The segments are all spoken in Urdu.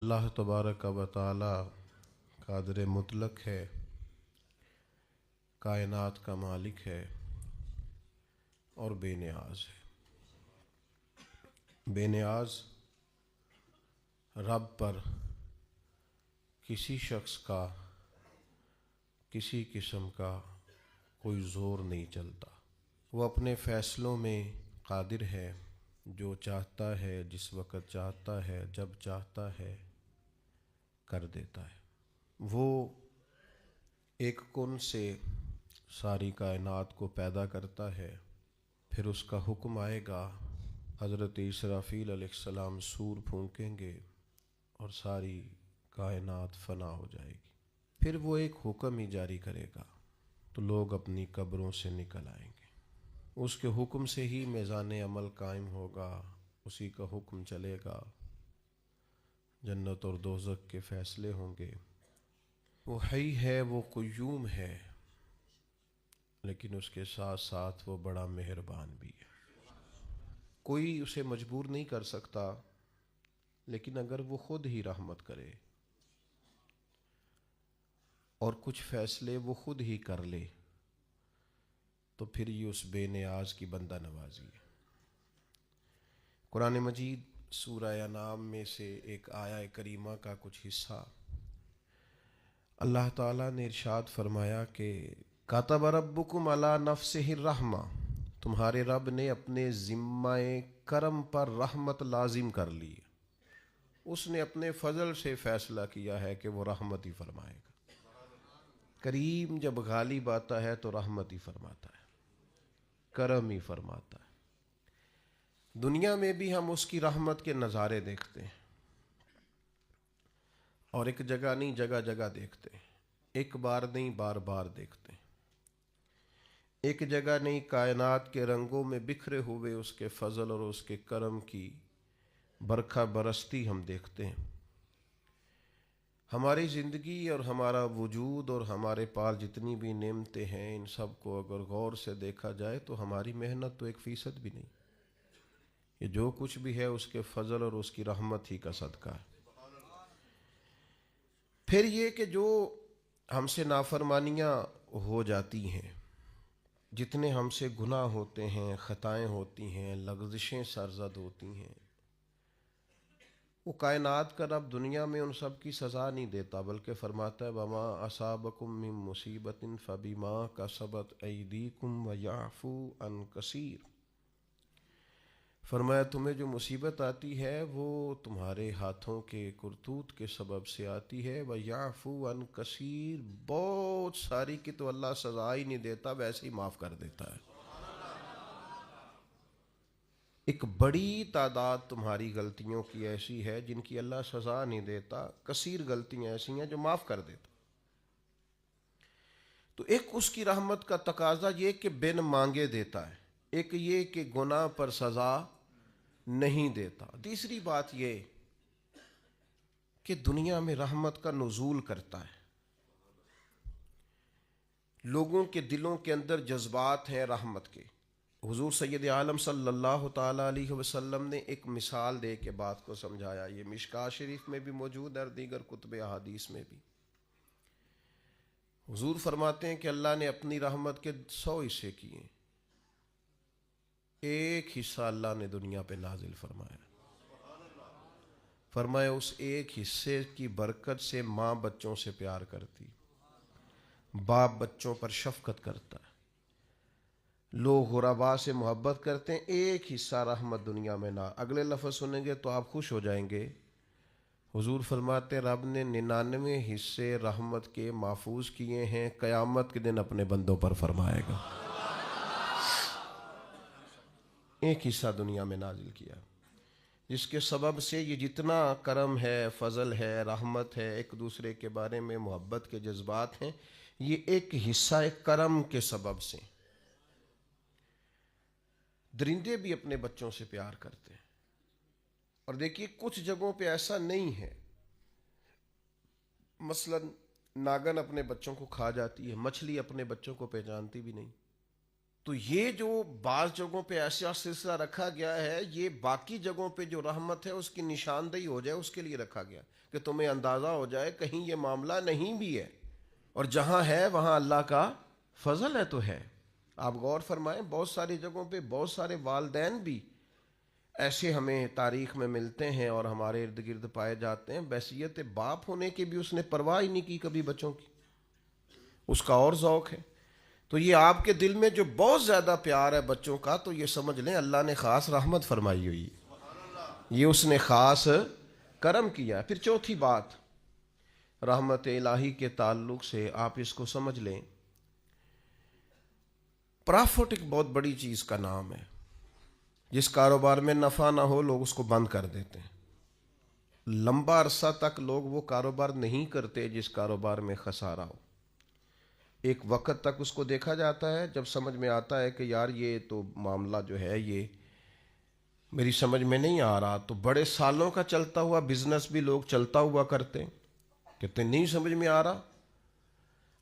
اللہ تبارک و تعالی قادر مطلق ہے، کائنات کا مالک ہے اور بے نیاز ہے۔ بے نیاز رب پر کسی شخص کا کسی قسم کا کوئی زور نہیں چلتا۔ وہ اپنے فیصلوں میں قادر ہے، جو چاہتا ہے جس وقت چاہتا ہے جب چاہتا ہے کر دیتا ہے۔ وہ ایک کن سے ساری کائنات کو پیدا کرتا ہے، پھر اس کا حکم آئے گا، حضرت اسرافیل علیہ السلام سور پھونکیں گے اور ساری کائنات فنا ہو جائے گی۔ پھر وہ ایک حکم ہی جاری کرے گا تو لوگ اپنی قبروں سے نکل آئیں گے۔ اس کے حکم سے ہی میزان عمل قائم ہوگا، اسی کا حکم چلے گا، جنت اور دوزخ کے فیصلے ہوں گے۔ وہ حی ہے، وہ قیوم ہے، لیکن اس کے ساتھ ساتھ وہ بڑا مہربان بھی ہے۔ کوئی اسے مجبور نہیں کر سکتا، لیکن اگر وہ خود ہی رحمت کرے اور کچھ فیصلے وہ خود ہی کر لے تو پھر یہ اس بے نیاز کی بندہ نوازی ہے۔ قرآن مجید سورہ انعام میں سے ایک آیہ کریمہ کا کچھ حصہ اللہ تعالیٰ نے ارشاد فرمایا کہ کتب ربکم علی نفسہ الرحمہ، تمہارے رب نے اپنے ذمہ کرم پر رحمت لازم کر لی ہے۔ اس نے اپنے فضل سے فیصلہ کیا ہے کہ وہ رحمت ہی فرمائے گا۔ کریم جب غالب آتا ہے تو رحمت ہی فرماتا ہے، کرم ہی فرماتا ہے۔ دنیا میں بھی ہم اس کی رحمت کے نظارے دیکھتے ہیں، اور ایک جگہ نہیں جگہ جگہ دیکھتے ہیں، ایک بار نہیں بار بار دیکھتے ہیں۔ ایک جگہ نہیں، کائنات کے رنگوں میں بکھرے ہوئے اس کے فضل اور اس کے کرم کی برکھا برستی ہم دیکھتے ہیں۔ ہماری زندگی اور ہمارا وجود اور ہمارے پاس جتنی بھی نعمتیں ہیں، ان سب کو اگر غور سے دیکھا جائے تو ہماری محنت تو 1% بھی نہیں۔ یہ جو کچھ بھی ہے اس کے فضل اور اس کی رحمت ہی کا صدقہ ہے۔ پھر یہ کہ جو ہم سے نافرمانیاں ہو جاتی ہیں، جتنے ہم سے گناہ ہوتے ہیں، خطائیں ہوتی ہیں، لغزشیں سرزد ہوتی ہیں، وہ کائنات کا رب دنیا میں ان سب کی سزا نہیں دیتا، بلکہ فرماتا ہے وَمَا أَصَابَكُم مِّن مُّصِيبَةٍ فَبِمَا كَسَبَتْ أَيْدِيكُمْ وَيَعْفُو عَن كَثِيرٍ۔ فرمایا تمہیں جو مصیبت آتی ہے وہ تمہارے ہاتھوں کے کرتوت کے سبب سے آتی ہے، وَيَعْفُو عَن كَثِيرٍ، بہت ساری کی تو اللہ سزا ہی نہیں دیتا، ویسے ہی معاف کر دیتا ہے۔ ایک بڑی تعداد تمہاری غلطیوں کی ایسی ہے جن کی اللہ سزا نہیں دیتا، کثیر غلطیاں ایسی ہیں جو معاف کر دیتا۔ تو ایک اس کی رحمت کا تقاضا یہ کہ بن مانگے دیتا ہے، ایک یہ کہ گناہ پر سزا نہیں دیتا۔ تیسری بات یہ کہ دنیا میں رحمت کا نزول کرتا ہے، لوگوں کے دلوں کے اندر جذبات ہیں رحمت کے۔ حضور سید عالم صلی اللہ تعالیٰ علیہ وسلم نے ایک مثال دے کے بات کو سمجھایا، یہ مشکوٰۃ شریف میں بھی موجود ہے اور دیگر کتب احادیث میں بھی۔ حضور فرماتے ہیں کہ اللہ نے اپنی رحمت کے 100 حصے کیے، ایک حصہ اللہ نے دنیا پہ نازل فرمایا۔ فرمایا اس ایک حصے کی برکت سے ماں بچوں سے پیار کرتی، باپ بچوں پر شفقت کرتا ہے، لوگ غرباء سے محبت کرتے ہیں، ایک حصہ رحمت دنیا میں نہ۔ اگلے لفظ سنیں گے تو آپ خوش ہو جائیں گے۔ حضور فرماتے ہیں رب نے 99 حصے رحمت کے محفوظ کیے ہیں، قیامت کے دن اپنے بندوں پر فرمائے گا۔ ایک حصہ دنیا میں نازل کیا، جس کے سبب سے یہ جتنا کرم ہے، فضل ہے، رحمت ہے، ایک دوسرے کے بارے میں محبت کے جذبات ہیں، یہ ایک حصہ ایک کرم کے سبب سے۔ درندے بھی اپنے بچوں سے پیار کرتے ہیں، اور دیکھیے کچھ جگہوں پہ ایسا نہیں ہے، مثلا ناگن اپنے بچوں کو کھا جاتی ہے، مچھلی اپنے بچوں کو پہچانتی بھی نہیں۔ تو یہ جو بعض جگہوں پہ ایسا سلسلہ رکھا گیا ہے، یہ باقی جگہوں پہ جو رحمت ہے اس کی نشاندہی ہو جائے اس کے لیے رکھا گیا، کہ تمہیں اندازہ ہو جائے کہیں یہ معاملہ نہیں بھی ہے، اور جہاں ہے وہاں اللہ کا فضل ہے تو ہے۔ آپ غور فرمائیں، بہت ساری جگہوں پہ بہت سارے والدین بھی ایسے ہمیں تاریخ میں ملتے ہیں اور ہمارے ارد گرد پائے جاتے ہیں، بحیثیت باپ ہونے کی بھی اس نے پرواہ ہی نہیں کی کبھی بچوں کی، اس کا اور ذوق ہے۔ تو یہ آپ کے دل میں جو بہت زیادہ پیار ہے بچوں کا، تو یہ سمجھ لیں اللہ نے خاص رحمت فرمائی ہوئی ہے، یہ اس نے خاص کرم کیا ہے۔ پھر چوتھی بات رحمت الہی کے تعلق سے آپ اس کو سمجھ لیں، پرافٹ ایک بہت بڑی چیز کا نام ہے۔ جس کاروبار میں نفع نہ ہو لوگ اس کو بند کر دیتے ہیں، لمبا عرصہ تک لوگ وہ کاروبار نہیں کرتے جس کاروبار میں خسارہ ہو۔ ایک وقت تک اس کو دیکھا جاتا ہے، جب سمجھ میں آتا ہے کہ یار یہ تو معاملہ جو ہے یہ میری سمجھ میں نہیں آ رہا، تو بڑے سالوں کا چلتا ہوا بزنس بھی لوگ چلتا ہوا کرتے ہیں، کہتے نہیں سمجھ میں آ رہا۔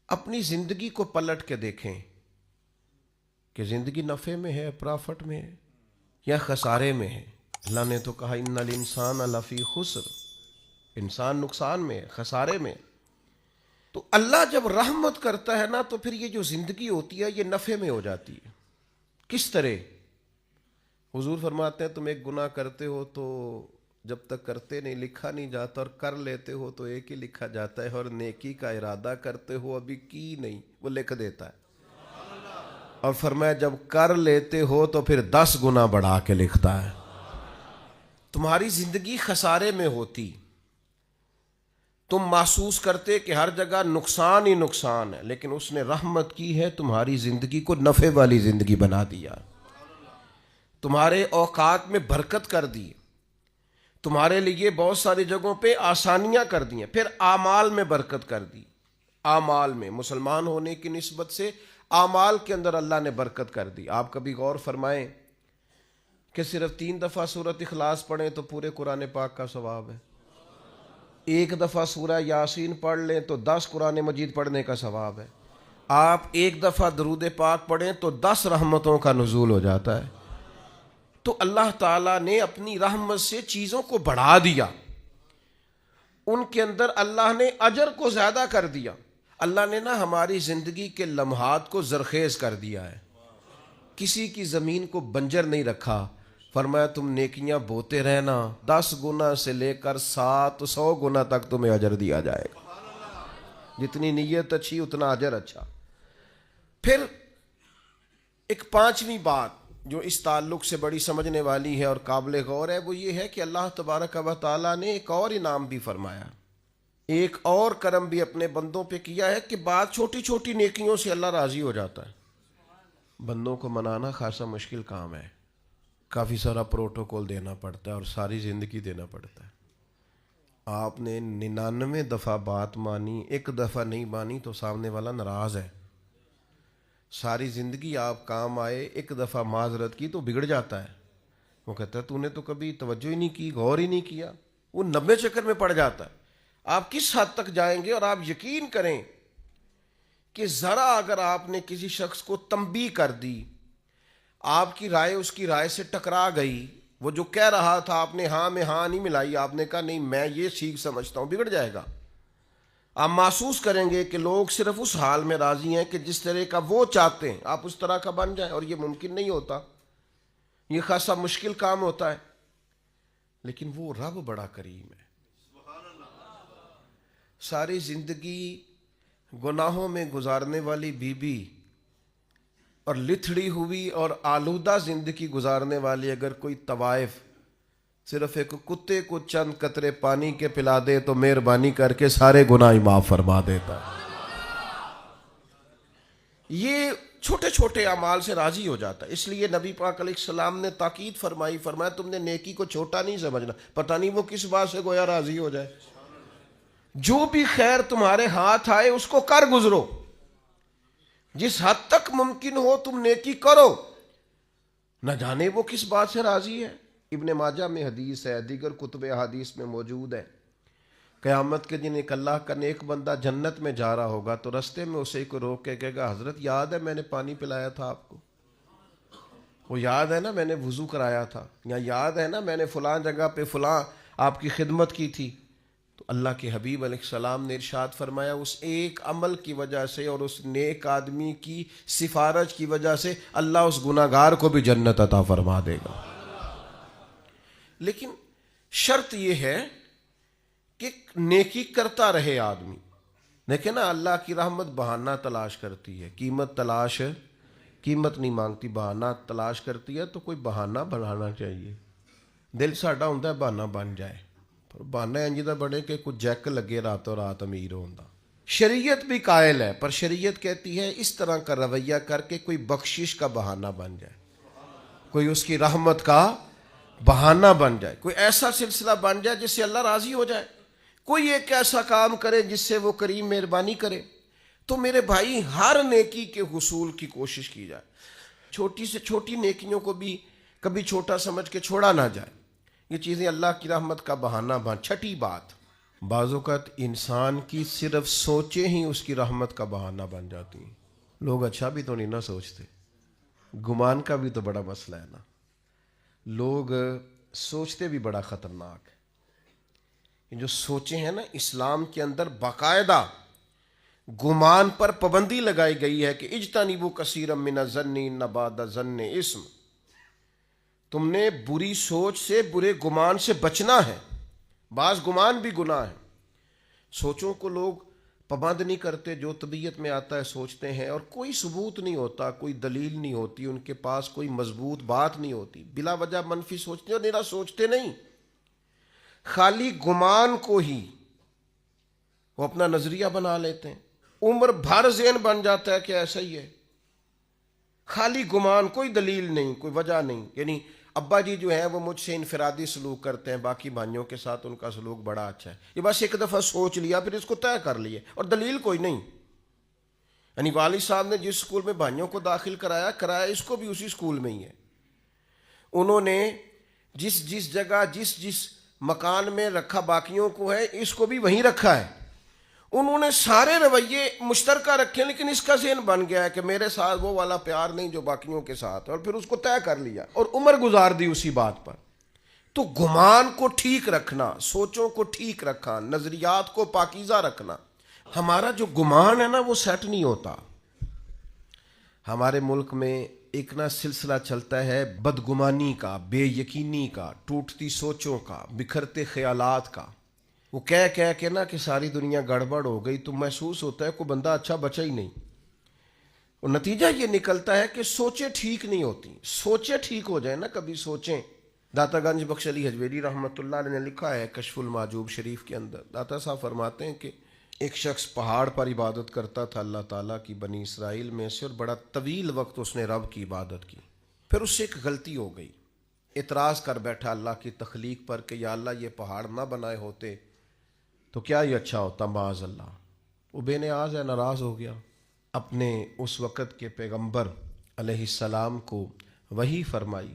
اپنی زندگی کو پلٹ کے دیکھیں کہ زندگی نفع میں ہے، پرافٹ میں ہے یا خسارے میں ہے۔ اللہ نے تو کہا ان الانسان لفی خسر، انسان نقصان میں ہے، خسارے میں ہے۔ تو اللہ جب رحمت کرتا ہے نا، تو پھر یہ جو زندگی ہوتی ہے یہ نفع میں ہو جاتی ہے۔ کس طرح؟ حضور فرماتے ہیں تم ایک گناہ کرتے ہو تو جب تک کرتے نہیں لکھا نہیں جاتا، اور کر لیتے ہو تو ایک ہی لکھا جاتا ہے، اور نیکی کا ارادہ کرتے ہو ابھی کی نہیں وہ لکھ دیتا ہے۔ اور فرمایا جب کر لیتے ہو تو پھر 10 گنا بڑھا کے لکھتا ہے۔ تمہاری زندگی خسارے میں ہوتی، تم محسوس کرتے کہ ہر جگہ نقصان ہی نقصان ہے، لیکن اس نے رحمت کی ہے، تمہاری زندگی کو نفع والی زندگی بنا دیا، تمہارے اوقات میں برکت کر دی، تمہارے لیے بہت ساری جگہوں پہ آسانیاں کر دی ہیں، پھر اعمال میں برکت کر دی۔ اعمال میں مسلمان ہونے کی نسبت سے اعمال کے اندر اللہ نے برکت کر دی۔ آپ کبھی غور فرمائیں کہ صرف 3 دفعہ سورۃ اخلاص پڑھیں تو پورے قرآن پاک کا ثواب ہے، 1 دفعہ سورہ یاسین پڑھ لیں تو 10 قرآن مجید پڑھنے کا ثواب ہے، آپ 1 دفعہ درود پاک پڑھیں تو 10 رحمتوں کا نزول ہو جاتا ہے۔ تو اللہ تعالیٰ نے اپنی رحمت سے چیزوں کو بڑھا دیا، ان کے اندر اللہ نے اجر کو زیادہ کر دیا۔ اللہ نے نا ہماری زندگی کے لمحات کو زرخیز کر دیا ہے، کسی کی زمین کو بنجر نہیں رکھا۔ فرمایا تم نیکیاں بوتے رہنا، 10 گنا سے لے کر 700 گنا تک تمہیں اجر دیا جائے گا، جتنی نیت اچھی اتنا اجر اچھا۔ پھر ایک 5ویں بات جو اس تعلق سے بڑی سمجھنے والی ہے اور قابل غور ہے، وہ یہ ہے کہ اللہ تبارک و تعالیٰ نے ایک اور انعام بھی فرمایا، ایک اور کرم بھی اپنے بندوں پہ کیا ہے کہ بعض چھوٹی چھوٹی نیکیوں سے اللہ راضی ہو جاتا ہے۔ بندوں کو منانا خاصا مشکل کام ہے، کافی سارا پروٹوکول دینا پڑتا ہے اور ساری زندگی دینا پڑتا ہے۔ آپ نے 99 دفعہ بات مانی، 1 دفعہ نہیں مانی تو سامنے والا ناراض ہے۔ ساری زندگی آپ کام آئے، 1 دفعہ معذرت کی تو بگڑ جاتا ہے، وہ کہتا ہے تو نے تو کبھی توجہ ہی نہیں کی، غور ہی نہیں کیا، وہ 90 چکر میں پڑ جاتا ہے۔ آپ کس حد تک جائیں گے؟ اور آپ یقین کریں کہ ذرا اگر آپ نے کسی شخص کو تنبیہ کر دی، آپ کی رائے اس کی رائے سے ٹکرا گئی، وہ جو کہہ رہا تھا آپ نے ہاں میں ہاں نہیں ملائی، آپ نے کہا نہیں میں یہ ٹھیک سمجھتا ہوں، بگڑ جائے گا۔ آپ محسوس کریں گے کہ لوگ صرف اس حال میں راضی ہیں کہ جس طرح کا وہ چاہتے ہیں آپ اس طرح کا بن جائیں، اور یہ ممکن نہیں ہوتا، یہ خاصا مشکل کام ہوتا ہے، لیکن وہ رب بڑا کریم ہے۔ ساری زندگی گناہوں میں گزارنے والی بی بی اور لتھڑی ہوئی اور آلودہ زندگی گزارنے والی اگر کوئی طوائف صرف ایک کتے کو چند قطرے پانی کے پلا دے تو مہربانی کر کے سارے گناہ معاف فرما دیتا ہے۔ یہ چھوٹے چھوٹے اعمال سے راضی ہو جاتا ہے۔ اس لیے نبی پاک علیہ السلام نے تاکید فرمایا تم نے نیکی کو چھوٹا نہیں سمجھنا، پتہ نہیں وہ کس بات سے گویا راضی ہو جائے۔ جو بھی خیر تمہارے ہاتھ آئے اس کو کر گزرو، جس حد تک ممکن ہو تم نیکی کرو، نہ جانے وہ کس بات سے راضی ہے۔ ابن ماجہ میں حدیث ہے، دیگر کتب احادیث میں موجود ہے، قیامت کے دن ایک اللہ کا نیک بندہ جنت میں جا رہا ہوگا تو رستے میں اسے کو روک کے کہے گا حضرت یاد ہے میں نے پانی پلایا تھا آپ کو، وہ یاد ہے نا میں نے وضو کرایا تھا، یا یاد ہے نا میں نے فلاں جگہ پہ فلاں آپ کی خدمت کی تھی. تو اللہ کے حبیب علیہ السلام نے ارشاد فرمایا اس ایک عمل کی وجہ سے اور اس نیک آدمی کی سفارش کی وجہ سے اللہ اس گناہگار کو بھی جنت عطا فرما دے گا. لیکن شرط یہ ہے کہ نیکی کرتا رہے آدمی. دیکھیں نا اللہ کی رحمت بہانہ تلاش کرتی ہے، قیمت نہیں مانگتی، بہانہ تلاش کرتی ہے. تو کوئی بہانہ بنانا چاہیے. دل ساڈا ہوندا ہے بہانہ بن جائے، پر بہانہ انج دا بنے کہ کچھ جیک لگے راتوں رات امیر ہوندا. شریعت بھی قائل ہے، پر شریعت کہتی ہے اس طرح کا رویہ کر کے کوئی بخشش کا بہانہ بن جائے، کوئی اس کی رحمت کا بہانہ بن جائے، کوئی ایسا سلسلہ بن جائے جس سے اللہ راضی ہو جائے، کوئی ایک ایسا کام کرے جس سے وہ کریم مہربانی کرے. تو میرے بھائی ہر نیکی کے حصول کی کوشش کی جائے. چھوٹی سے چھوٹی نیکیوں کو بھی کبھی چھوٹا سمجھ کے چھوڑا نہ جائے. یہ چیزیں اللہ کی رحمت کا بہانہ بن. چھٹی بات، بعض اوقات انسان کی صرف سوچیں ہی اس کی رحمت کا بہانہ بن جاتی ہیں. لوگ اچھا بھی تو نہیں نہ سوچتے، گمان کا بھی تو بڑا مسئلہ ہے نا. لوگ سوچتے بھی بڑا خطرناک ہے. یہ جو سوچیں ہیں نا، اسلام کے اندر باقاعدہ گمان پر پابندی لگائی گئی ہے کہ اجتنبوا کثیرا من الظن ان بعض الظن اثم. تم نے بری سوچ سے، برے گمان سے بچنا ہے. بعض گمان بھی گناہ ہے. سوچوں کو لوگ پابند نہیں کرتے، جو طبیعت میں آتا ہے سوچتے ہیں، اور کوئی ثبوت نہیں ہوتا، کوئی دلیل نہیں ہوتی، ان کے پاس کوئی مضبوط بات نہیں ہوتی، بلا وجہ منفی سوچتے اور نیرا سوچتے نہیں، خالی گمان کو ہی وہ اپنا نظریہ بنا لیتے ہیں. عمر بھر ذہن بن جاتا ہے کہ ایسا ہی ہے. خالی گمان، کوئی دلیل نہیں، کوئی وجہ نہیں. یعنی ابا جی جو ہیں وہ مجھ سے انفرادی سلوک کرتے ہیں، باقی بھائیوں کے ساتھ ان کا سلوک بڑا اچھا ہے. یہ بس ایک دفعہ سوچ لیا، پھر اس کو طے کر لیے، اور دلیل کوئی نہیں. یعنی والد صاحب نے جس اسکول میں بھائیوں کو داخل کرایا اس کو بھی اسی اسکول میں ہی ہے. انہوں نے جس جگہ جس مکان میں رکھا باقیوں کو ہے، اس کو بھی وہیں رکھا ہے. انہوں نے سارے رویے مشترکہ رکھے، لیکن اس کا ذہن بن گیا ہے کہ میرے ساتھ وہ والا پیار نہیں جو باقیوں کے ساتھ، اور پھر اس کو طے کر لیا اور عمر گزار دی اسی بات پر. تو گمان کو ٹھیک رکھنا، سوچوں کو ٹھیک رکھنا، نظریات کو پاکیزہ رکھنا. ہمارا جو گمان ہے نا وہ سیٹ نہیں ہوتا. ہمارے ملک میں ایک نا سلسلہ چلتا ہے بدگمانی کا، بے یقینی کا، ٹوٹتی سوچوں کا، بکھرتے خیالات کا. وہ کہہ کے نا کہ ساری دنیا گڑبڑ ہو گئی، تو محسوس ہوتا ہے کوئی بندہ اچھا بچا ہی نہیں. اور نتیجہ یہ نکلتا ہے کہ سوچیں ٹھیک نہیں ہوتی. سوچیں ٹھیک ہو جائیں نا، کبھی سوچیں. داتا گنج بخش علی حجویری رحمۃ اللہ علیہ نے لکھا ہے کشف المحجوب شریف کے اندر، داتا صاحب فرماتے ہیں کہ ایک شخص پہاڑ پر عبادت کرتا تھا اللہ تعالیٰ کی بنی اسرائیل میں سے، اور بڑا طویل وقت اس نے رب کی عبادت کی. پھر اس سے ایک غلطی ہو گئی، اعتراض کر بیٹھا اللہ کی تخلیق پر کہ یا اللہ یہ پہاڑ نہ بنائے ہوتے تو کیا یہ اچھا ہوتا، معاذ اللہ. وہ بے نیاز ہے، ناراض ہو گیا. اپنے اس وقت کے پیغمبر علیہ السلام کو وحی فرمائی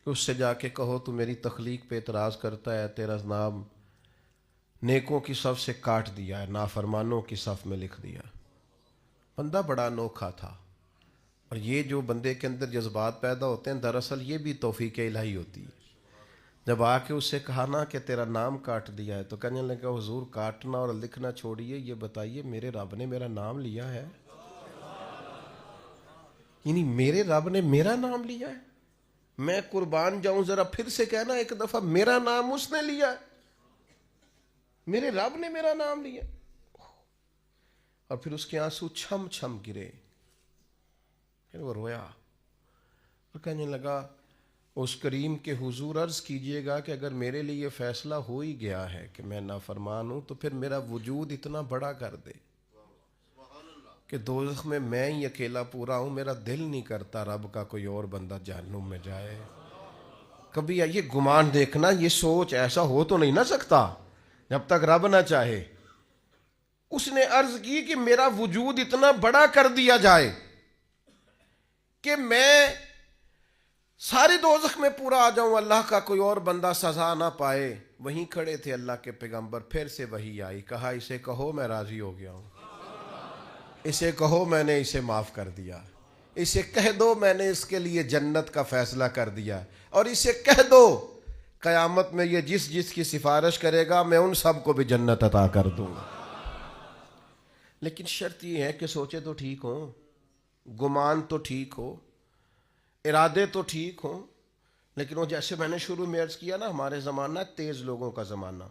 کہ اس سے جا کے کہو تو میری تخلیق پہ اعتراض کرتا ہے، تیرا نام نیکوں کی صف سے کاٹ دیا ہے، نافرمانوں کی صف میں لکھ دیا. بندہ بڑا انوکھا تھا. اور یہ جو بندے کے اندر جذبات پیدا ہوتے ہیں، دراصل یہ بھی توفیق الہی ہوتی ہے. جب آ کے اس سے کہا نا کہ تیرا نام کاٹ دیا ہے، تو کہنے لگا حضور کاٹنا اور لکھنا چھوڑیے، یہ بتائیے میرے رب نے میرا نام لیا ہے؟ یعنی میرے رب نے میرا نام لیا ہے؟ میں قربان جاؤں، ذرا پھر سے کہنا ایک دفعہ، میرا نام اس نے لیا ہے، میرے رب نے میرا نام لیا. اور پھر اس کے آنسو چھم چھم گرے. پھر وہ رویا اور کہنے لگا اس کریم کے حضور عرض کیجئے گا کہ اگر میرے لیے فیصلہ ہو ہی گیا ہے کہ میں نافرمان ہوں، تو پھر میرا وجود اتنا بڑا کر دے کہ دوزخ میں ہی اکیلا پورا ہوں. میرا دل نہیں کرتا رب کا کوئی اور بندہ جہنم میں جائے. کبھی یہ گمان دیکھنا، یہ سوچ ایسا ہو تو نہیں نہ سکتا جب تک رب نہ چاہے. اس نے عرض کی کہ میرا وجود اتنا بڑا کر دیا جائے کہ میں ساری دوزخ میں پورا آ جاؤں، اللہ کا کوئی اور بندہ سزا نہ پائے. وہیں کھڑے تھے اللہ کے پیغمبر، پھر سے وہی آئی، کہا اسے کہو میں راضی ہو گیا ہوں، اسے کہو میں نے اسے معاف کر دیا. اسے کہہ دو میں نے اس کے لیے جنت کا فیصلہ کر دیا ہے، اور اسے کہہ دو قیامت میں یہ جس جس کی سفارش کرے گا میں ان سب کو بھی جنت عطا کر دوں گا۔ لیکن شرط یہ ہے کہ سوچے تو ٹھیک ہوں، گمان تو ٹھیک ہو، ارادے تو ٹھیک ہوں۔ لیکن وہ جیسے میں نے شروع میں عرض کیا نا، ہمارے زمانہ تیز لوگوں کا زمانہ،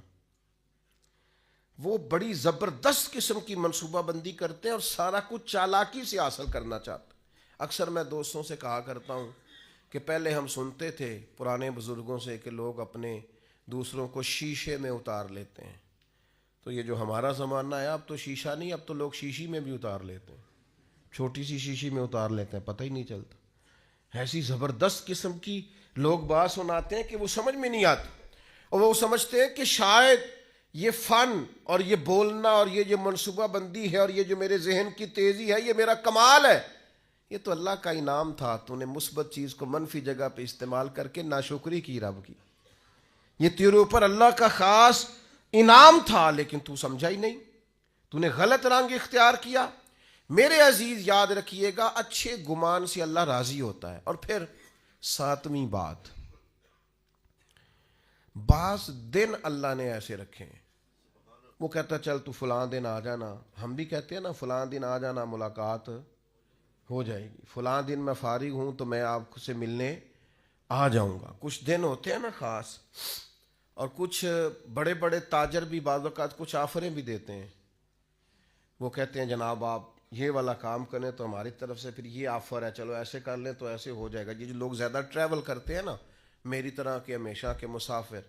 وہ بڑی زبردست قسم کی منصوبہ بندی کرتے ہیں اور سارا کچھ چالاکی سے حاصل کرنا چاہتے ہیں۔ اکثر میں دوستوں سے کہا کرتا ہوں کہ پہلے ہم سنتے تھے پرانے بزرگوں سے کہ لوگ اپنے دوسروں کو شیشے میں اتار لیتے ہیں، تو یہ جو ہمارا زمانہ ہے اب تو شیشہ نہیں، اب تو لوگ شیشی میں بھی اتار لیتے ہیں، چھوٹی سی شیشی میں اتار لیتے ہیں، پتہ ہی نہیں چلتا۔ ایسی زبردست قسم کی لوگ بات سناتے ہیں کہ وہ سمجھ میں نہیں آتی، اور وہ سمجھتے ہیں کہ شاید یہ فن اور یہ بولنا اور یہ جو منصوبہ بندی ہے اور یہ جو میرے ذہن کی تیزی ہے یہ میرا کمال ہے۔ یہ تو اللہ کا انعام تھا، تو نے مثبت چیز کو منفی جگہ پہ استعمال کر کے ناشکری کی رب کی، یہ تیرے اوپر اللہ کا خاص انعام تھا، لیکن تو سمجھا ہی نہیں، تو نے غلط رنگ اختیار کیا۔ میرے عزیز یاد رکھیے گا، اچھے گمان سے اللہ راضی ہوتا ہے۔ اور پھر ساتویں بات، بعض دن اللہ نے ایسے رکھے ہیں، وہ کہتا چل تو فلاں دن آ جانا، ہم بھی کہتے ہیں نا فلاں دن آ جانا ملاقات ہو جائے گی، فلاں دن میں فارغ ہوں تو میں آپ سے ملنے آ جاؤں گا۔ کچھ دن ہوتے ہیں نا خاص، اور کچھ بڑے بڑے تاجر بھی بعض اوقات کچھ آفریں بھی دیتے ہیں، وہ کہتے ہیں جناب آپ یہ والا کام کریں تو ہماری طرف سے پھر یہ آفر ہے، چلو ایسے کر لیں تو ایسے ہو جائے گا۔ یہ جو لوگ زیادہ ٹریول کرتے ہیں نا، میری طرح کے ہمیشہ کے مسافر،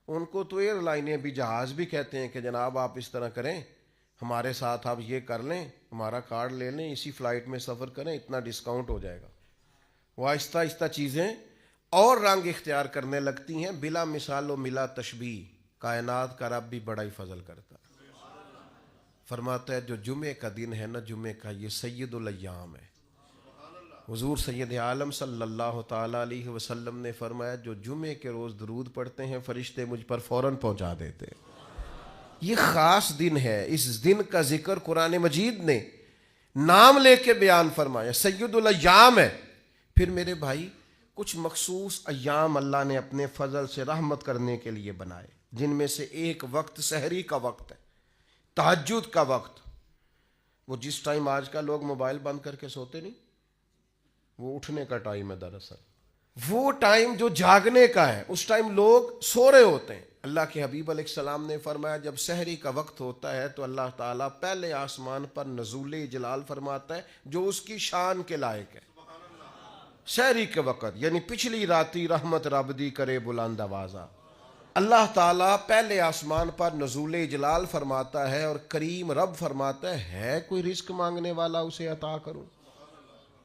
ان کو تو ایئر لائنیں بھی جہاز بھی کہتے ہیں کہ جناب آپ اس طرح کریں، ہمارے ساتھ آپ یہ کر لیں، ہمارا کارڈ لے لیں، اسی فلائٹ میں سفر کریں، اتنا ڈسکاؤنٹ ہو جائے گا۔ وہ آہستہ آہستہ چیزیں اور رنگ اختیار کرنے لگتی ہیں، بلا مثال و ملا تشبیہ۔ کائنات کا رب بھی بڑا ہی فضل کرتا ہے، فرماتا ہے جو جمعے کا دن ہے نا، جمعے کا یہ سید الایام ہے۔ حضور سید عالم صلی اللہ تعالیٰ علیہ وسلم نے فرمایا جو جمعے کے روز درود پڑھتے ہیں فرشتے مجھ پر فوراً پہنچا دیتے ہیں۔ یہ خاص دن ہے، اس دن کا ذکر قرآن مجید نے نام لے کے بیان فرمایا، سید الایام ہے۔ پھر میرے بھائی کچھ مخصوص ایام اللہ نے اپنے فضل سے رحمت کرنے کے لیے بنائے، جن میں سے ایک وقت سحری کا وقت ہے، تہجد کا وقت۔ وہ جس ٹائم آج کا لوگ موبائل بند کر کے سوتے نہیں، وہ اٹھنے کا ٹائم ہے دراصل، وہ ٹائم جو جاگنے کا ہے، اس ٹائم لوگ سو رہے ہوتے ہیں۔ اللہ کے حبیب علیہ السلام نے فرمایا جب سحری کا وقت ہوتا ہے تو اللہ تعالیٰ پہلے آسمان پر نزول جلال فرماتا ہے جو اس کی شان کے لائق ہے۔ سحری کے وقت یعنی پچھلی راتی رحمت رب دی کرے بلند آوازہ، اللہ تعالیٰ پہلے آسمان پر نزول جلال فرماتا ہے، اور کریم رب فرماتا ہے کوئی رزق مانگنے والا اسے عطا کروں،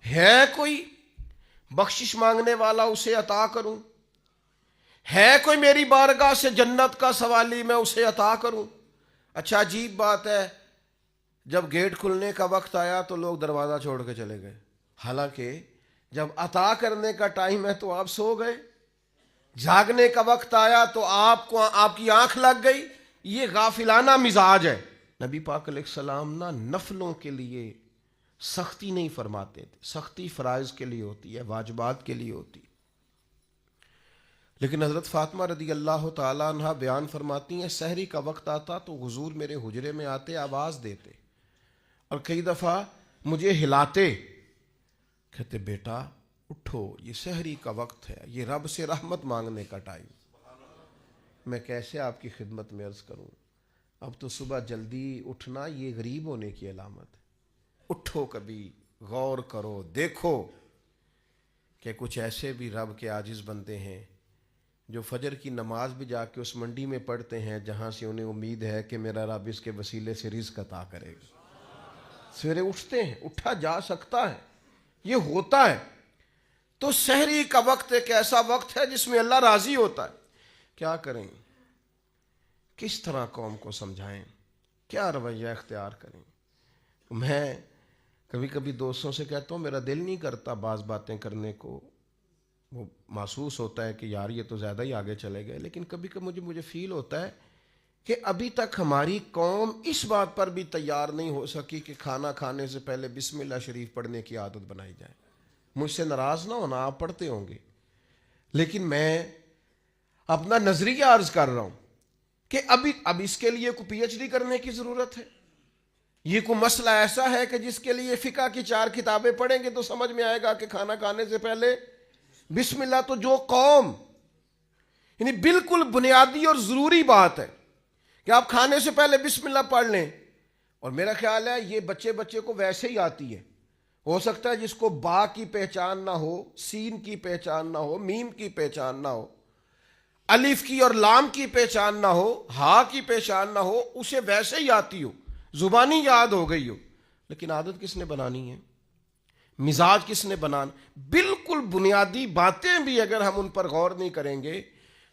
ہے کوئی بخشش مانگنے والا اسے عطا کروں، ہے کوئی میری بارگاہ سے جنت کا سوالی میں اسے عطا کروں۔ اچھا عجیب بات ہے، جب گیٹ کھلنے کا وقت آیا تو لوگ دروازہ چھوڑ کے چلے گئے، حالانکہ جب عطا کرنے کا ٹائم ہے تو آپ سو گئے، جاگنے کا وقت آیا تو آپ کی آنکھ لگ گئی۔ یہ غافلانہ مزاج ہے۔ نبی پاک علیہ السلام نا نفلوں کے لیے سختی نہیں فرماتے تھے، سختی فرائض کے لیے ہوتی ہے، واجبات کے لیے ہوتی ہے۔ لیکن حضرت فاطمہ رضی اللہ تعالیٰ عنہ بیان فرماتی ہیں سحری کا وقت آتا تو حضور میرے حجرے میں آتے، آواز دیتے اور کئی دفعہ مجھے ہلاتے، کہتے بیٹا اٹھو، یہ سحری کا وقت ہے، یہ رب سے رحمت مانگنے کا ٹائم۔ میں کیسے آپ کی خدمت میں عرض کروں، اب تو صبح جلدی اٹھنا یہ غریب ہونے کی علامت ہے۔ اٹھو، کبھی غور کرو، دیکھو کہ کچھ ایسے بھی رب کے عاجز بندے ہیں جو فجر کی نماز بھی جا کے اس منڈی میں پڑھتے ہیں جہاں سے انہیں امید ہے کہ میرا رب اس کے وسیلے سے رزق عطا کرے گا۔ سویرے اٹھتے ہیں، اٹھا جا سکتا ہے، یہ ہوتا ہے۔ تو سحری کا وقت ایک ایسا وقت ہے جس میں اللہ راضی ہوتا ہے۔ کیا کریں، کس طرح قوم کو سمجھائیں، کیا رویہ اختیار کریں؟ میں کبھی کبھی دوستوں سے کہتا ہوں میرا دل نہیں کرتا بعض باتیں کرنے کو، وہ محسوس ہوتا ہے کہ یار یہ تو زیادہ ہی آگے چلے گئے، لیکن کبھی کبھی مجھے فیل ہوتا ہے کہ ابھی تک ہماری قوم اس بات پر بھی تیار نہیں ہو سکی کہ کھانا کھانے سے پہلے بسم اللہ شریف پڑھنے کی عادت بنائی جائے۔ مجھ سے ناراض نہ ہونا، آپ پڑھتے ہوں گے، لیکن میں اپنا نظریہ عرض کر رہا ہوں کہ اب اس کے لیے کوئی پی ایچ ڈی کرنے کی ضرورت ہے؟ یہ کوئی مسئلہ ایسا ہے کہ جس کے لیے فقہ کی 4 کتابیں پڑھیں گے تو سمجھ میں آئے گا کہ کھانا کھانے سے پہلے بسم اللہ؟ تو جو قوم، یعنی بالکل بنیادی اور ضروری بات ہے کہ آپ کھانے سے پہلے بسم اللہ پڑھ لیں، اور میرا خیال ہے یہ بچے کو ویسے ہی آتی ہے. ہو سکتا ہے جس کو با کی پہچان نہ ہو، سین کی پہچان نہ ہو، میم کی پہچان نہ ہو، الف کی اور لام کی پہچان نہ ہو، ہا کی پہچان نہ ہو، اسے ویسے ہی آتی ہو، زبانی یاد ہو گئی ہو، لیکن عادت کس نے بنانی ہے؟ مزاج کس نے بنانا؟ بالکل بنیادی باتیں بھی اگر ہم ان پر غور نہیں کریں گے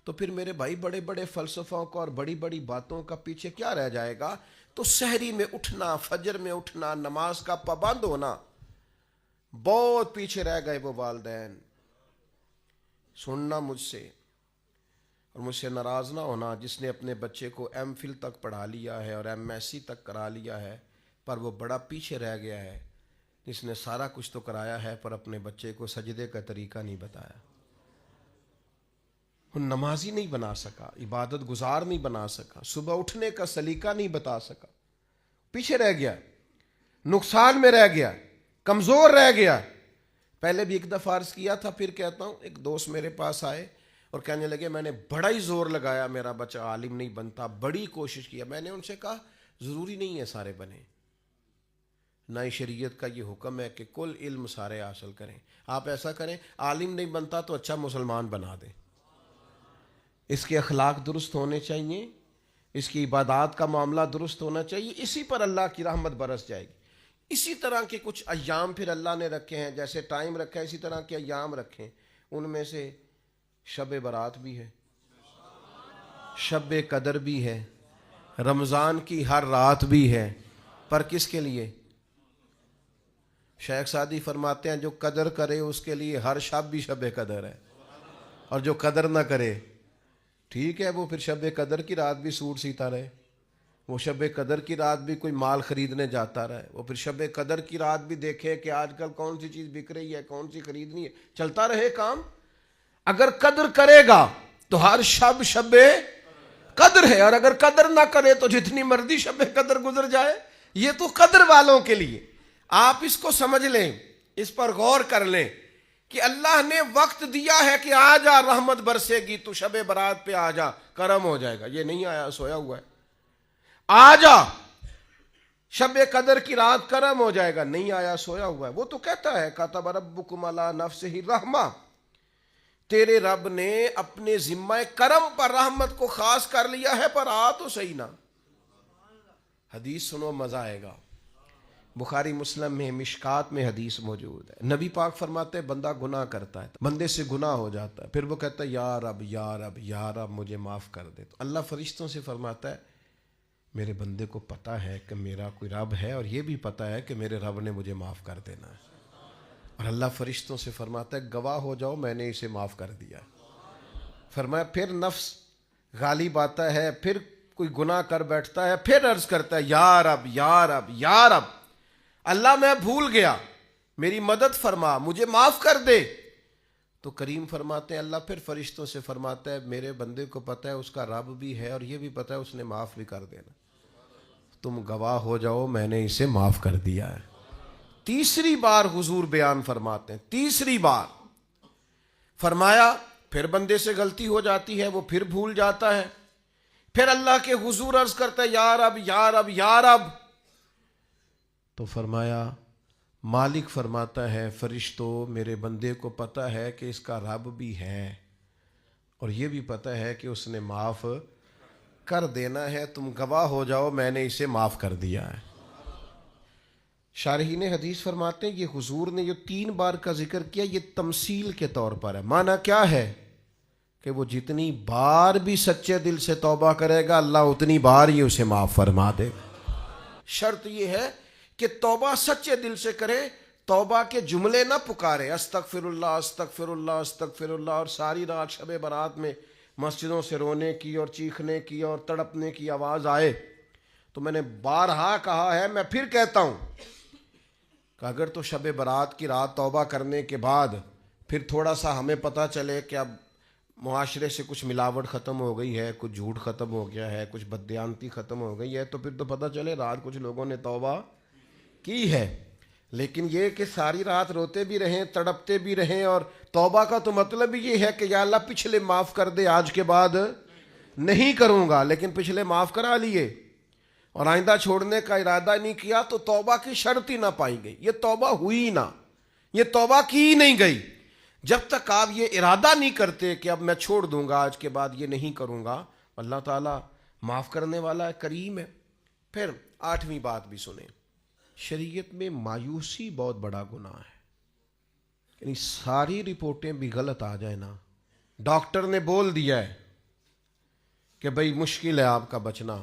تو پھر میرے بھائی بڑے بڑے فلسفوں کا اور بڑی بڑی باتوں کا پیچھے کیا رہ جائے گا؟ تو سحری میں اٹھنا، فجر میں اٹھنا، نماز کا پابند ہونا، بہت پیچھے رہ گئے وہ والدین. سننا مجھ سے اور مجھ سے ناراض نہ ہونا، جس نے اپنے بچے کو ایم فل تک پڑھا لیا ہے اور ایم ایس سی تک کرا لیا ہے، پر وہ بڑا پیچھے رہ گیا ہے. جس نے سارا کچھ تو کرایا ہے پر اپنے بچے کو سجدے کا طریقہ نہیں بتایا، نمازی نہیں بنا سکا، عبادت گزار نہیں بنا سکا، صبح اٹھنے کا سلیقہ نہیں بتا سکا، پیچھے رہ گیا، نقصان میں رہ گیا، کمزور رہ گیا. پہلے بھی ایک دفعہ عرض کیا تھا، پھر کہتا ہوں، ایک دوست میرے پاس آئے اور کہنے لگے میں نے بڑا ہی زور لگایا، میرا بچہ عالم نہیں بنتا، بڑی کوشش کیا. میں نے ان سے کہا ضروری نہیں ہے سارے بنے، نہ ہی شریعت کا یہ حکم ہے کہ کل علم سارے حاصل کریں. آپ ایسا کریں، عالم نہیں بنتا تو اچھا مسلمان بنا دیں. اس کے اخلاق درست ہونے چاہیے، اس کی عبادات کا معاملہ درست ہونا چاہیے، اسی پر اللہ کی رحمت برس جائے گی. اسی طرح کے کچھ ایام پھر اللہ نے رکھے ہیں، جیسے ٹائم رکھا ہے اسی طرح کے ایام رکھیں. ان میں سے شب برات بھی ہے، شب قدر بھی ہے، رمضان کی ہر رات بھی ہے، پر کس کے لیے؟ شیخ سعدی فرماتے ہیں جو قدر کرے اس کے لیے ہر شب بھی شب قدر ہے، اور جو قدر نہ کرے ٹھیک ہے وہ پھر شب قدر کی رات بھی سوٹ سیتا رہے، وہ شب قدر کی رات بھی کوئی مال خریدنے جاتا رہے، وہ پھر شب قدر کی رات بھی دیکھے کہ آج کل کون سی چیز بک رہی ہے، کون سی خریدنی ہے، چلتا رہے کام. اگر قدر کرے گا تو ہر شب شب قدر ہے، اور اگر قدر نہ کرے تو جتنی مرضی شب قدر گزر جائے. یہ تو قدر والوں کے لیے. آپ اس کو سمجھ لیں، اس پر غور کر لیں کہ اللہ نے وقت دیا ہے کہ آ جا رحمت برسے گی، تو شب برات پہ آ جا کرم ہو جائے گا. یہ نہیں آیا سویا ہوا ہے، آ جا شب قدر کی رات کرم ہو جائے گا، نہیں آیا سویا ہوا ہے. وہ تو کہتا ہے کتب ربکم علی نفسہ الرحمہ، تیرے رب نے اپنے ذمہ کرم پر رحمت کو خاص کر لیا ہے، پر آ تو صحیح نا. حدیث سنو مزہ آئے گا. بخاری مسلم میں مشکات میں حدیث موجود ہے. نبی پاک فرماتے ہیں بندہ گناہ کرتا ہے، بندے سے گناہ ہو جاتا ہے، پھر وہ کہتا ہے یا رب یا رب یا رب مجھے معاف کر دے. تو اللہ فرشتوں سے فرماتا ہے میرے بندے کو پتہ ہے کہ میرا کوئی رب ہے، اور یہ بھی پتہ ہے کہ میرے رب نے مجھے معاف کر دینا ہے. اور اللہ فرشتوں سے فرماتا ہے گواہ ہو جاؤ میں نے اسے معاف کر دیا. فرمایا پھر نفس غالب آتا ہے، پھر کوئی گناہ کر بیٹھتا ہے، پھر عرض کرتا ہے یا رب یا رب یا رب، اللہ میں بھول گیا، میری مدد فرما، مجھے معاف کر دے. تو کریم فرماتے ہیں اللہ پھر فرشتوں سے فرماتا ہے میرے بندے کو پتہ ہے اس کا رب بھی ہے، اور یہ بھی پتہ ہے اس نے معاف بھی کر دینا، تم گواہ ہو جاؤ میں نے اسے معاف کر دیا ہے. تیسری بار حضور بیان فرماتے ہیں، تیسری بار فرمایا پھر بندے سے غلطی ہو جاتی ہے، وہ پھر بھول جاتا ہے، پھر اللہ کے حضور عرض کرتا ہے یا رب یا رب یا رب. تو فرمایا مالک فرماتا ہے فرشتوں میرے بندے کو پتہ ہے کہ اس کا رب بھی ہے، اور یہ بھی پتہ ہے کہ اس نے معاف کر دینا ہے، تم گواہ ہو جاؤ میں نے اسے معاف کر دیا ہے. شارحین حدیث فرماتے ہیں یہ حضور نے جو 3 بار کا ذکر کیا یہ تمثیل کے طور پر ہے. معنی کیا ہے کہ وہ جتنی بار بھی سچے دل سے توبہ کرے گا اللہ اتنی بار ہی اسے معاف فرما دے گا. شرط یہ ہے کہ توبہ سچے دل سے کرے، توبہ کے جملے نہ پکارے استغفر اللہ استغفر اللہ استغفر اللہ، اور ساری رات شب برات میں مسجدوں سے رونے کی اور چیخنے کی اور تڑپنے کی آواز آئے. تو میں نے بارہا کہا ہے، میں پھر کہتا ہوں، کہ اگر تو شب برات کی رات توبہ کرنے کے بعد پھر تھوڑا سا ہمیں پتہ چلے کہ اب معاشرے سے کچھ ملاوٹ ختم ہو گئی ہے، کچھ جھوٹ ختم ہو گیا ہے، کچھ بددیانتی ختم ہو گئی ہے، تو پھر تو پتہ چلے رات کچھ لوگوں نے توبہ کی ہے۔ لیکن یہ کہ ساری رات روتے بھی رہیں، تڑپتے بھی رہیں، اور توبہ کا تو مطلب ہی یہ ہے کہ یا اللہ پچھلے معاف کر دے، آج کے بعد نہیں کروں گا، لیکن پچھلے معاف کرا لیے اور آئندہ چھوڑنے کا ارادہ نہیں کیا تو توبہ کی شرط ہی نہ پائی گئی، یہ توبہ ہوئی نہ، یہ توبہ کی نہیں گئی۔ جب تک آپ یہ ارادہ نہیں کرتے کہ اب میں چھوڑ دوں گا، آج کے بعد یہ نہیں کروں گا، اللہ تعالیٰ معاف کرنے والا ہے، کریم ہے۔ پھر 8ویں بات بھی سنیں، شریعت میں مایوسی بہت بڑا گناہ ہے، یعنی ساری رپورٹیں بھی غلط آ جائیں نا، ڈاکٹر نے بول دیا ہے کہ بھئی مشکل ہے آپ کا بچنا،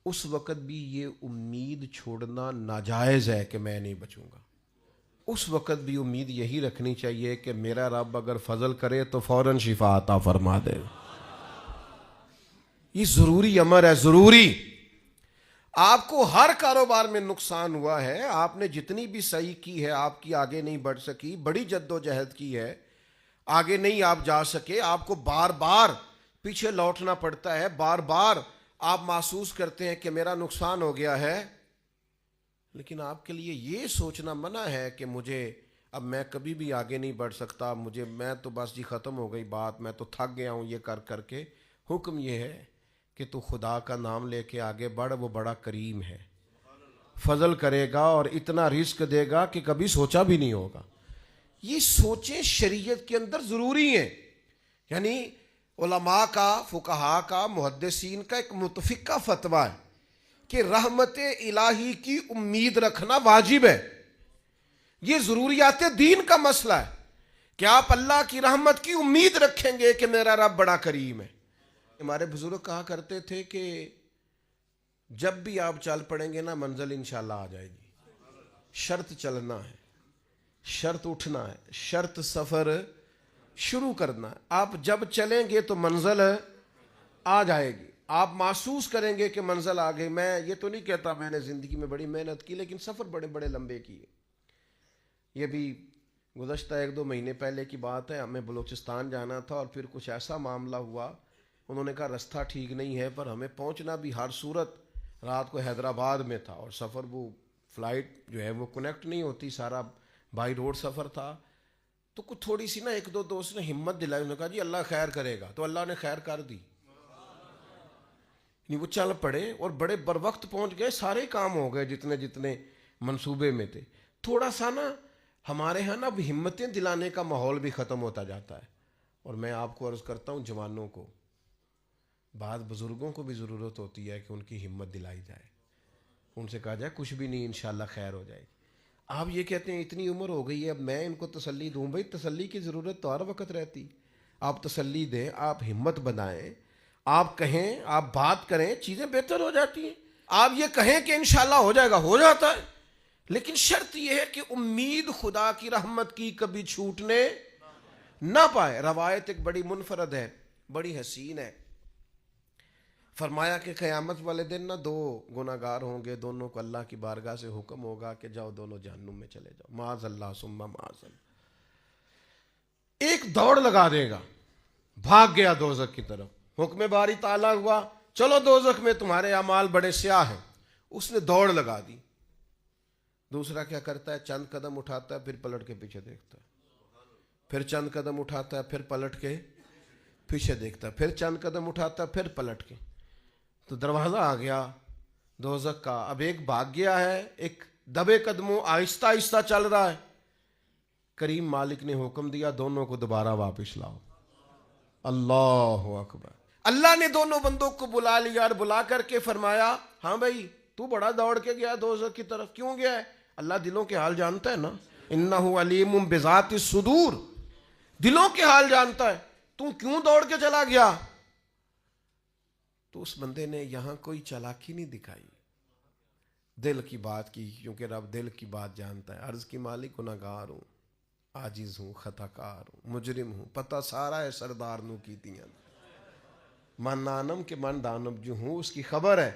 اس وقت بھی یہ امید چھوڑنا ناجائز ہے کہ میں نہیں بچوں گا۔ اس وقت بھی امید یہی رکھنی چاہیے کہ میرا رب اگر فضل کرے تو فوراً شفا عطا فرما دے۔ یہ ضروری امر ہے، ضروری۔ آپ کو ہر کاروبار میں نقصان ہوا ہے، آپ نے جتنی بھی صحیح کی ہے آپ کی آگے نہیں بڑھ سکی، بڑی جد و جہد کی ہے، آگے نہیں آپ جا سکے، آپ کو بار بار پیچھے لوٹنا پڑتا ہے، بار بار آپ محسوس کرتے ہیں کہ میرا نقصان ہو گیا ہے، لیکن آپ کے لیے یہ سوچنا منع ہے کہ مجھے اب میں کبھی بھی آگے نہیں بڑھ سکتا، میں تو بس جی ختم ہو گئی بات، میں تو تھک گیا ہوں یہ کر کر کے۔ حکم یہ ہے کہ تو خدا کا نام لے کے آگے بڑھ، وہ بڑا کریم ہے، فضل کرے گا اور اتنا رزق دے گا کہ کبھی سوچا بھی نہیں ہوگا۔ یہ سوچیں شریعت کے اندر ضروری ہیں، یعنی علماء کا، فقہاء کا، محدثین کا ایک متفقہ فتویٰ ہے کہ رحمت الہی کی امید رکھنا واجب ہے۔ یہ ضروریات دین کا مسئلہ ہے کہ آپ اللہ کی رحمت کی امید رکھیں گے کہ میرا رب بڑا کریم ہے۔ ہمارے بزرگ کہا کرتے تھے کہ جب بھی آپ چل پڑیں گے نا منزل انشاءاللہ آ جائے گی، شرط چلنا ہے، شرط اٹھنا ہے، شرط سفر شروع کرنا ہے۔ آپ جب چلیں گے تو منزل آ جائے گی، آپ محسوس کریں گے کہ منزل آ گئی۔ میں یہ تو نہیں کہتا میں نے زندگی میں بڑی محنت کی، لیکن سفر بڑے بڑے لمبے کیے۔ یہ بھی گزشتہ 1-2 مہینے پہلے کی بات ہے، ہمیں بلوچستان جانا تھا اور پھر کچھ ایسا معاملہ ہوا، انہوں نے کہا رستہ ٹھیک نہیں ہے، پر ہمیں پہنچنا بھی ہر صورت، رات کو حیدرآباد میں تھا اور سفر وہ فلائٹ جو ہے وہ کنیکٹ نہیں ہوتی، سارا بائی روڈ سفر تھا۔ تو کچھ تھوڑی سی نا 1-2 دوست نے ہمت دلائی، انہوں نے کہا جی اللہ خیر کرے گا، تو اللہ نے خیر کر دی، وہ چل پڑے اور بڑے بر وقت پہنچ گئے، سارے کام ہو گئے جتنے جتنے منصوبے میں تھے۔ تھوڑا سا نا ہمارے ہاں نا اب ہمتیں دلانے کا ماحول بھی ختم ہوتا جاتا ہے، اور میں آپ کو عرض کرتا ہوں جوانوں کو، بعض بزرگوں کو بھی ضرورت ہوتی ہے کہ ان کی ہمت دلائی جائے، ان سے کہا جائے کچھ بھی نہیں انشاءاللہ خیر ہو جائے گی۔ آپ یہ کہتے ہیں اتنی عمر ہو گئی ہے اب میں ان کو تسلی دوں، بھائی تسلی کی ضرورت تو ہر وقت رہتی، آپ تسلی دیں، آپ ہمت بنائیں، آپ کہیں، آپ بات کریں، چیزیں بہتر ہو جاتی ہیں۔ آپ یہ کہیں کہ انشاءاللہ ہو جائے گا، ہو جاتا ہے، لیکن شرط یہ ہے کہ امید خدا کی رحمت کی کبھی چھوٹنے نہ پائے۔ روایت ایک بڑی منفرد ہے، بڑی حسین ہے، فرمایا کہ قیامت والے دن نہ 2 گناہگار ہوں گے، دونوں کو اللہ کی بارگاہ سے حکم ہوگا کہ جاؤ دونوں جہنم میں چلے جاؤ، معاذ اللہ ثم معاذ اللہ۔ ایک دوڑ لگا دے گا، بھاگ گیا دوزخ کی طرف، حکم باری تعالیٰ ہوا چلو دوزخ میں تمہارے اعمال بڑے سیاہ ہیں، اس نے دوڑ لگا دی۔ دوسرا کیا کرتا ہے، چند قدم اٹھاتا ہے، پھر پلٹ کے پیچھے دیکھتا ہے، پھر چند قدم اٹھاتا ہے، پھر پلٹ کے پیچھے دیکھتا ہے، پھر چند قدم اٹھاتا ہے، پھر پلٹ کے۔ تو دروازہ آ گیا دوزخ کا، اب ایک بھاگ گیا ہے، ایک دبے قدموں آہستہ آہستہ چل رہا ہے۔ کریم مالک نے حکم دیا دونوں کو دوبارہ واپس لاؤ۔ اللہ اکبر۔ اللہ نے دونوں بندوں کو بلا لیا اور بلا کر کے فرمایا ہاں بھائی تو بڑا دوڑ کے گیا دوزخ کی طرف، کیوں گیا ہے؟ اللہ دلوں کے حال جانتا ہے نا، انہ علیم بذات الصدور، دلوں کے حال جانتا ہے، تو کیوں دوڑ کے چلا گیا؟ تو اس بندے نے یہاں کوئی چالاکی نہیں دکھائی، دل کی بات کی، کیونکہ رب دل کی بات جانتا ہے۔ عرض کی مالک گناہگار ہوں، عاجز ہوں، خطا کار ہوں، مجرم ہوں، پتہ سارا ہے سردار نو کیتیاں، من نانم کے من دانب جو ہوں، اس کی خبر ہے۔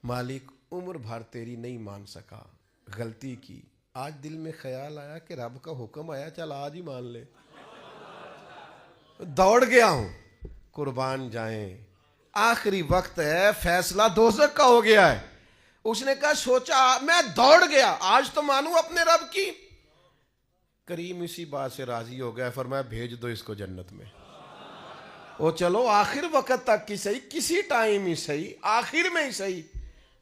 مالک عمر بھر تیری نہیں مان سکا، غلطی کی، آج دل میں خیال آیا کہ رب کا حکم آیا، چل آج ہی مان لے، دوڑ گیا ہوں، قربان جائیں، آخری وقت ہے، فیصلہ دوزخ کا ہو گیا ہے۔ اس نے کہا سوچا میں دوڑ گیا، آج تو مانوں اپنے رب کی۔ کریم اسی بات سے راضی ہو گیا، فرمایا بھیج دو اس کو جنت میں۔ وہ چلو آخر وقت تک کی صحیح، کسی ٹائم ہی صحیح، آخر میں ہی صحیح۔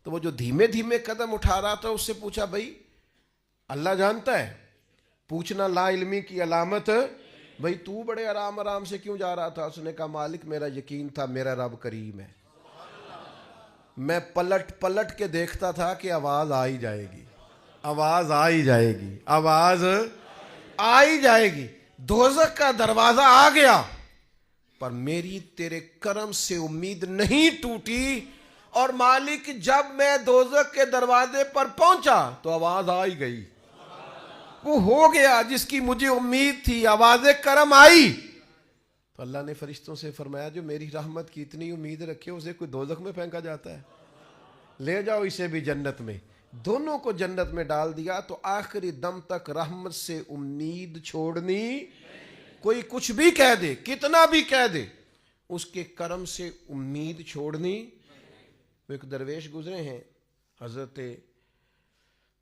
تو وہ جو دھیمے دھیمے قدم اٹھا رہا تھا، اس سے پوچھا بھائی اللہ جانتا ہے؟ پوچھنا لا علمی کی علامت، بھائی تو بڑے آرام آرام سے کیوں جا رہا تھا؟ اس نے کہا مالک میرا یقین تھا میرا رب کریم ہے، میں پلٹ پلٹ کے دیکھتا تھا کہ آواز آ ہی جائے گی، آواز آ ہی جائے گی، آواز آ ہی جائے گی۔ دوزخ کا دروازہ آ گیا، پر میری تیرے کرم سے امید نہیں ٹوٹی، اور مالک جب میں دوزخ کے دروازے پر پہنچا تو آواز آ ہی گئی، وہ ہو گیا جس کی مجھے امید تھی، آواز کرم آئی۔ تو اللہ نے فرشتوں سے فرمایا جو میری رحمت کی اتنی امید رکھے اسے کوئی دوزخ میں پھینکا جاتا ہے؟ لے جاؤ اسے بھی جنت میں۔ دونوں کو جنت میں ڈال دیا۔ تو آخری دم تک رحمت سے امید چھوڑنی، کوئی کچھ بھی کہہ دے، کتنا بھی کہہ دے، اس کے کرم سے امید چھوڑنی۔ ایک درویش گزرے ہیں حضرت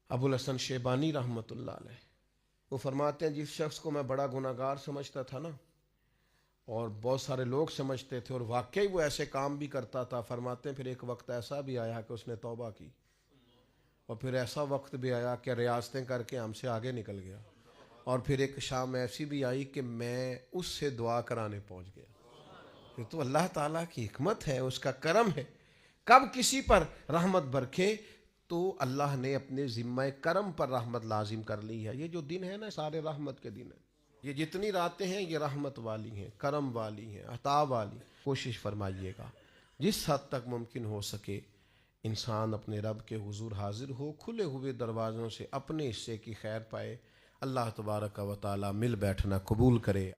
ابو الحسن شیبانی رحمۃ اللہ علیہ، وہ فرماتے ہیں جس شخص کو میں بڑا گناہگار سمجھتا تھا نا، اور بہت سارے لوگ سمجھتے تھے، اور واقعی وہ ایسے کام بھی کرتا تھا، فرماتے ہیں پھر ایک وقت ایسا بھی آیا کہ اس نے توبہ کی، اور پھر ایسا وقت بھی آیا کہ ریاستیں کر کے ہم سے آگے نکل گیا، اور پھر ایک شام ایسی بھی آئی کہ میں اس سے دعا کرانے پہنچ گیا۔ یہ تو اللہ تعالیٰ کی حکمت ہے، اس کا کرم ہے۔ کب کسی پر رحمت برکھے تو اللہ نے اپنے ذمہ کرم پر رحمت لازم کر لی ہے۔ یہ جو دن ہے نا سارے رحمت کے دن ہیں، یہ جتنی راتیں ہیں یہ رحمت والی ہیں، کرم والی ہیں، عطا والی۔ کوشش فرمائیے گا جس حد تک ممکن ہو سکے انسان اپنے رب کے حضور حاضر ہو، کھلے ہوئے دروازوں سے اپنے حصے کی خیر پائے۔ اللہ تبارک و تعالی مل بیٹھنا قبول کرے۔